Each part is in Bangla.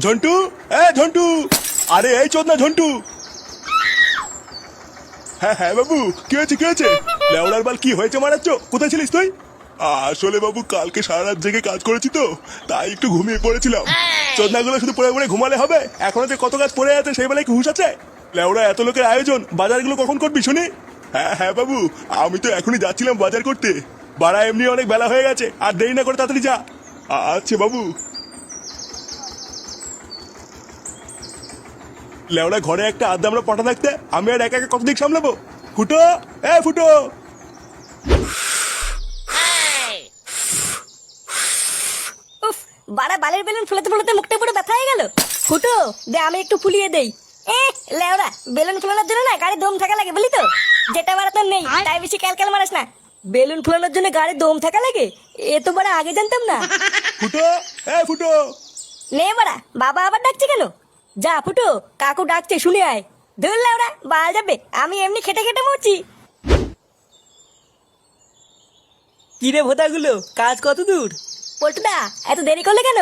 ঝন্টু, ঝন্টু, আরে এই চোদ না ঝন্টু। হ্যাঁ হ্যাঁ বাবু, কি হয়েছে কি হয়েছে? লেওড়ার বাল কি হয়েছে মারাচ্ছ? কোথায় ছিলিস তুই? আসলে বাবু কালকে সারা রাত জেগে কাজ করেছি তো, তাই একটু ঘুমিয়ে পড়েছিলাম। চোদনাগুলো শুধু পড়ে পড়ে ঘুমালে হবে? এখনো যে কত কাজ পড়ে আছে সেই বেলায় কি হুঁশ আছে? লেওড়া এত লোকের আয়োজন, বাজারগুলো কখন করবি শুনি? হ্যাঁ হ্যাঁ বাবু, আমি তো এখনই যাচ্ছিলাম বাজার করতে। বাড়া এমনি অনেক বেলা হয়ে গেছে, আর দেরি না করে তাড়াতাড়ি যা। আচ্ছা বাবু। লেওড়া ঘরে একটা আড্ডা আমরা পটা থাকতে আমি আর একা একা কত দিক সামলাবো? ফুটো, ফুটো। উফ, বাড়া বালের বেলুন ফুলাতে ফুলাতে মুখটা পুরো ব্যথা হয়ে গেল। ফুটো দে, আমি একটু ফুলিয়ে দেই। লেওরা বেলুন ফুলানোর জন্য না গাড়ি দম থাকা লাগে, বুঝলি তো? যেটা বাড়া তোর নেই তাই বেশি ক্যালক্যাল মারাস না। বেলুন ফুলানোর জন্য গাড়ি দম থাকা লাগে, এ তো বাড়া আগে জানতাম না। ফুটো, ফুটো। নে বাড়া, বাবা আবার ডাকছে কেন? যা ফুটো, কাকু ডাকছে শুনে আয়। ধুর লেওরা, বাল যাবে, আমি এমনি খেটে খেটে মরছি। কিরে ভোদাগুলো, কাজ কত দূর? পল্টুদা, এত দেরি করলে কেন?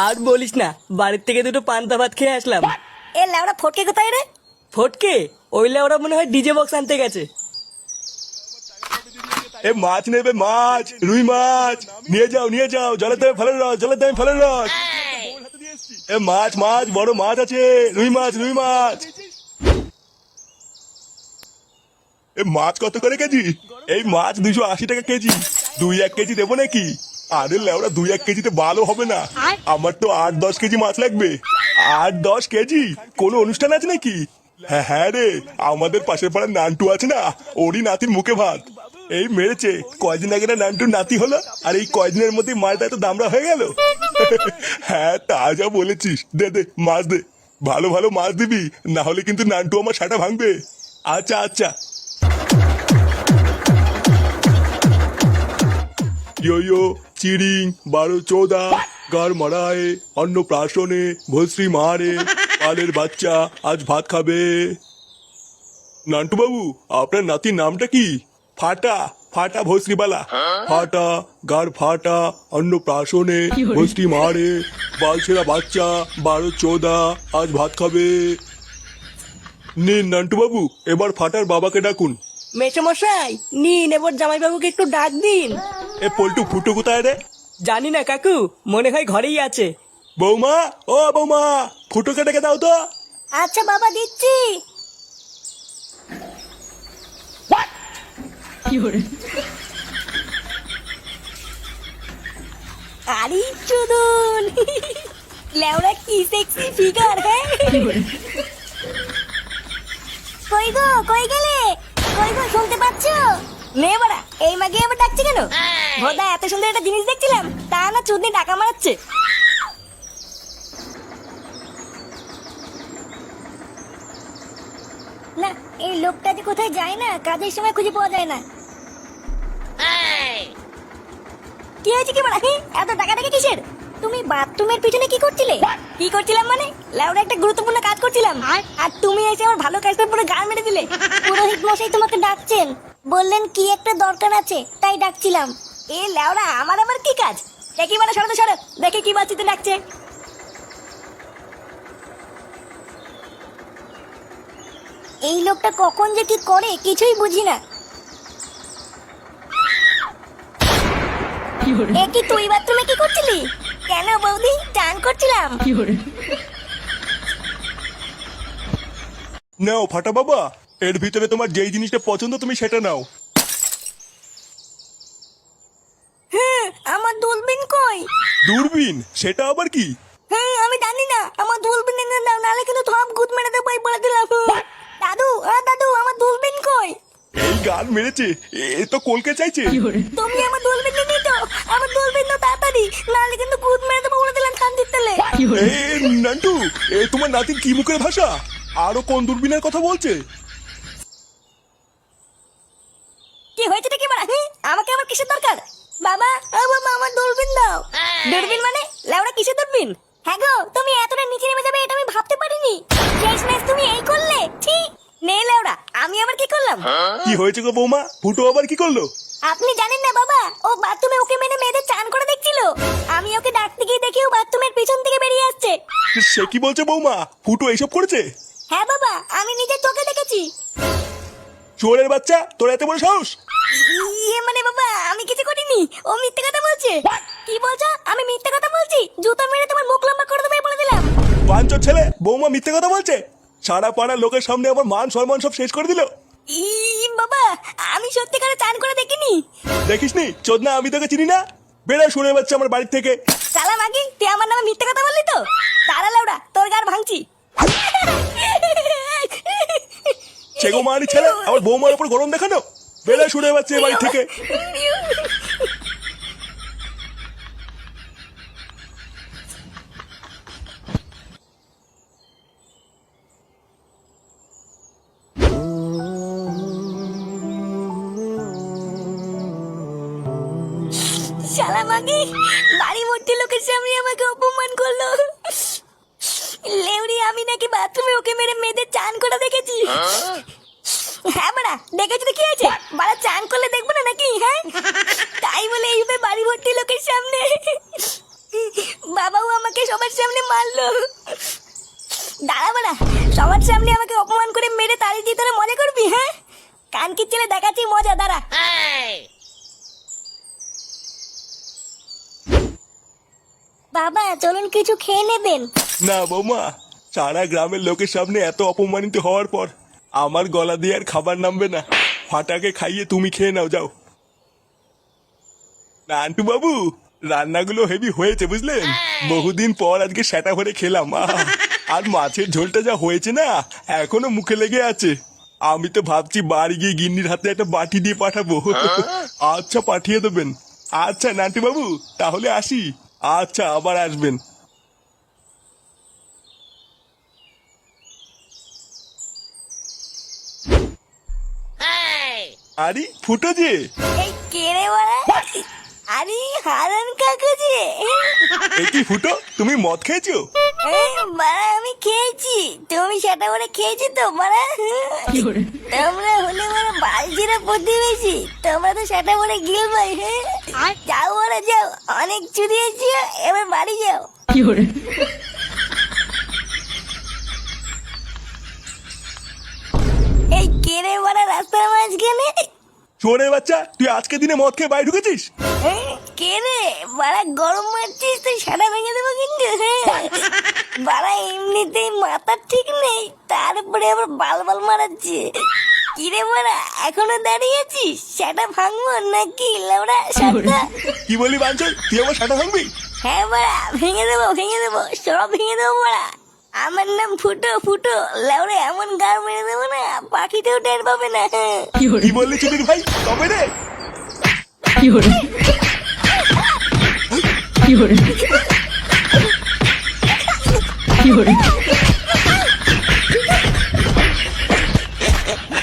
আর বলিস না, বাড়ির থেকে দুটো পান্তা ভাত খেয়ে আসলাম। এ লেওরা ফটকে কোথায় রে? ফটকে ওইলে ওরা মনে হয় ডিজে বক্স আনতে গেছে। মাছ নেবে, মাছ, রুই মাছ নিয়ে যাও নিয়ে যাও। জলের দামে ফেলের রস, জলের দামে ফেলের রস। মাছ মাছ, বড় মাছ আছে, রুই মাছ, রুই মাছ। মাছ কত করে কেজি? এই মাছ 280 টাকা কেজি। 2-1 কেজি দেবো নাকি? আরে লেওরা 2-1 কেজিতে ভালো হবে না, আমার তো 8-10 কেজি মাছ লাগবে। 8-10 কেজি? কোনো অনুষ্ঠান আছে নাকি? হ্যাঁ হ্যাঁ রে, আমাদের পাশের পাড়ার নান্টু আছে না, ওরই নাতির মুখে ভাত। এই মেরেছে, কয়দিন আগে না নান্টুর নাতি হলো, আর এই কয়দিনের মধ্যে মালটা এত দামড়া হয়ে গেল। হ্যাঁ তা যা বলেছিস, দে দে মাছ দে। ভালো ভালো মাছ দিবি, না হলে কিন্তু নান্টু আমার সাটা ভাঙবে। আচ্ছা আচ্ছা। ইয়ো চিড়িং 12-14 গার মারায় অন্নপ্রাশনে ভস্রী মারে পালের বাচ্চা আজ ভাত খাবে। নান্টু বাবু, আপনার নাতির নামটা কি? ফাটা, ফাটা ভস্রীবালা। ফাটা, গার ফাটা, অন্নপ্রাশনে ভস্রী মারে বালছেরা বাচ্চা 12-14 আজ ভাত খাবে। নিন নান্টু বাবু, এবার ফাটার বাবাকে ডাকুন। মেসমশাই, নিন এবার জামাইবাবুকে একটু ডাক দিন। পল্টু ফুটো কোথায় রে? জানি না কাকু, মনে হয় ঘরেই আছে। বৌমা, ও বৌমা, ফুটোকে ডেকে দাও তো। আচ্ছা বাবা, দিচ্ছি। আরে চোদন, লেওরা কি সেক্সি ফিগার। হ্যাঁ, কই গো, কই গেলে? কই গো, শুনতে পাচ্ছ? নে বাড়া, এই মাগে আবার ডাকছে কেন? ভোদা, এত সুন্দর একটা জিনিস দেখছিলাম, তা না চুদনি টাকা মারাচ্ছে। না, এই লোকটা যে কোথায় যায় না, কাজের সময় খুঁজে পাওয়া যায় না। কি হয়েছে কি বলা? এত টাকা টাকা কিসের? তুমি বাথরুমের পিছনে কি করছিলে? কি করছিলাম মানে? লাউডা একটা গুরুত্বপূর্ণ কাজ করছিলাম, আর তুমি এসে আমার ভালো কাজটা পুরো গাল মেরে দিলে। পুরোহিত মশাই তোমাকে ডাকছেন, বললেন কি একটা দরকার আছে, তাই ডাকছিলাম। এ লাউডা, আমার আবার কি কাজ? দেখি মানে, সরো তো সরো, দেখে কি বাচ্চিতে ডাকছে। এই লোকটা কখন যে কি করে কিছুই বুঝি না। এ কি তুই বাথরুমে কি করছিলি? কেন বৌদি, চান করছিলাম। নাও ফাটা বাবা, এর ভিতরে তোমার যেই জিনিসটা পছন্দ তুমি সেটা নাও। হ্যাঁ, আমার দূরবীন কই? দূরবীন? সেটা আবার কি? হ্যাঁ, আমি জানি না, আমার দূরবীন এনে দাও, নাহলে কিন্তু থপ গুদ মেরে দেবো, বলে দিলাম। দাদু, দাদু, আমার দূরবীন কই? এই গান মেরেছে, এ তো কলকে চাইছে। তুমি আমার দূরবীন নিয়ে তো, আমার দূরবীন তো তাড়াতাড়ি, নাহলে কিন্তু গুদ মেরে দেবো, বলে দিলাম শান্তির তেলে। নান্টু, এ তোমার নাতির কি মুখের ভাষা? আরো কোন দূরবীনের কথা বলছে? কি হয়েছে কি বলা? আমাকে আবার কিসের দরকার? বাবা, বাবা, আমার দূরবীন দাও। দূরবীন মানে? লেওড়া কিসের দূরবীন? হ্যাঁ গো, তুমি এতটা নিচে নেমে যাবে এটা আমি ভাবতে পারিনি। শেষ ম্যাচ তুমি এই করলে? ঠিক নে লেওড়া, আমি আবার কি করলাম? কি হয়েছে গো বৌমা? ফুটো আবার কি করলো? আপনি জানেন না বাবা, ও বাথরুমে ওকে মেরে মেয়েদের চান করে দেখছিল। আমি ওকে ডাকতে গিয়ে দেখি ও বাথরুমের পিছন থেকে বেরিয়ে আসছে। সে কি বলছে বৌমা? ফুটো এইসব করেছে? হ্যাঁ বাবা, আমি নিজের চোখে দেখেছি। চোরের বাচ্চা, তোর এত বড় সাহস? ইয়ে মানে বাবা, আমি কিছু করিনি, ও মিথ্যে কথা বলছে। কি বলছো? আমি মিথ্যে কথা বলছি? জুতো মেরে তোমার মুখ লম্বা করে দেবে বলে দিলাম। বাঞ্চোর ছেলে, বৌমা মিথ্যে কথা বলছে। সারা পাড়ার লোকের সামনে আমার মান সম্মান সব শেষ করে দিল। বাবা, আমি সত্যিকারে চান করে দেখিনি। দেখিসনি চোদনা, আমি তোকে চিনি না। বেড়া শুনে বাচ্চা আমার বাড়ির থেকে। চালা মাগি, তুই আমার নামে মিথ্যে কথা বললি তো? তারা লাউড়া, তোর গার ভাঙছি। সেগো মারি ছেলে, আমার বৌমার উপর গরম দেখানো। বেড়া শুনে বাচ্চা এই বাড়ি থেকে। শালা মাগি, বাড়ি ভর্তি লোকের সামনে আমাকে অপমান করলো। লেউরি, আমি নাকি বাথরুমে ওকে মেরে মেয়েদের চান করে দেখেছি। হ্যাঁ বাড়া, দেখেছি তো কি আছে? বাড়া চান করলে দেখবো না নাকি? হ্যাঁ, তাই বলে এইভাবে বাড়ি ভর্তি লোকের সামনে বাবাও আমাকে সবার সামনে মারলো। দাঁড়া বাড়া, সবার সামনে আমাকে অপমান করে মেরে তাড়ি দিয়ে তোরা মজা করবি? হ্যাঁ, কান কি ছেলে দেখাচ্ছি মজা, দাঁড়া। বাবা চলুন কিছু খেয়ে নেবেন। না বৌমা, সারা গ্রামের লোকের সামনে এত অপমানিত হওয়ার পর আমার গলা দিয়ে আর খাবার নামবে না। ফাটাকে খাইয়ে তুমি খেয়ে নাও, যাও। নান্টু বাবু, রান্নাগুলো হেভি হয়েছে বুঝলেন। বহুদিন পর আজকে সেটা ভরে খেলাম। আর মাছের ঝোলটা যা হয়েছে না, এখনো মুখে লেগে আছে। আমি তো ভাবছি বাড়ি গিয়ে গিন্নির হাতে একটা বাটি দিয়ে পাঠাবো। আচ্ছা, পাঠিয়ে দেবেন। আচ্ছা নান্টু বাবু, তাহলে আসি। আচ্ছা, আবার আসবেন। আরে ফুটো যে। এই কে রে বাড়া? আরে হারান কাকু যে। এই কি ফুটো, তুমি মদ খেয়েছো? বাড়া আমি খেয়েছি, তুমি সেটা করে খেয়েছি তো বাড়া? তোমরা হলে বাড়া বালজিরা প্রতিবেশী, তোমরা তো সেটা করে গিল ভাই। হ্যাঁ, যাও বাড়া যাও, অনেক চুরিয়েছি, এবার বাড়ি যাও। এই কে রে বাড়া রাস্তার মাঝখানে? চোরের বাচ্চা, তুই আজকে দিনে মদ খেয়ে বাড়ি ঢুকেছিস? কে রে বাড়া, গরম মারছিস তুই, সারা ভেঙে দেবো কিন্তু। বাড়া এমনিতেই মাথার ঠিক নেই, তারপরে আবার বাল মারাচ্ছে। কিরে বাড়া, এখনো দাঁড়িয়ে আছিস? সেটা ভাঙবো নাকি লাউড়া সাতটা? কি বলি বাঞ্চল, তুই আমার সাটা ভাঙবি? হ্যাঁ বাড়া, ভেঙে দেবো সব ভেঙে দেবো বাড়া। আমার নাম ফুটো, ফুটো লাউড়া, এমন গার মেরে দেবো না পাখিতেও টের পাবে না। কি বললি চুদির ভাই, তবে রে। কি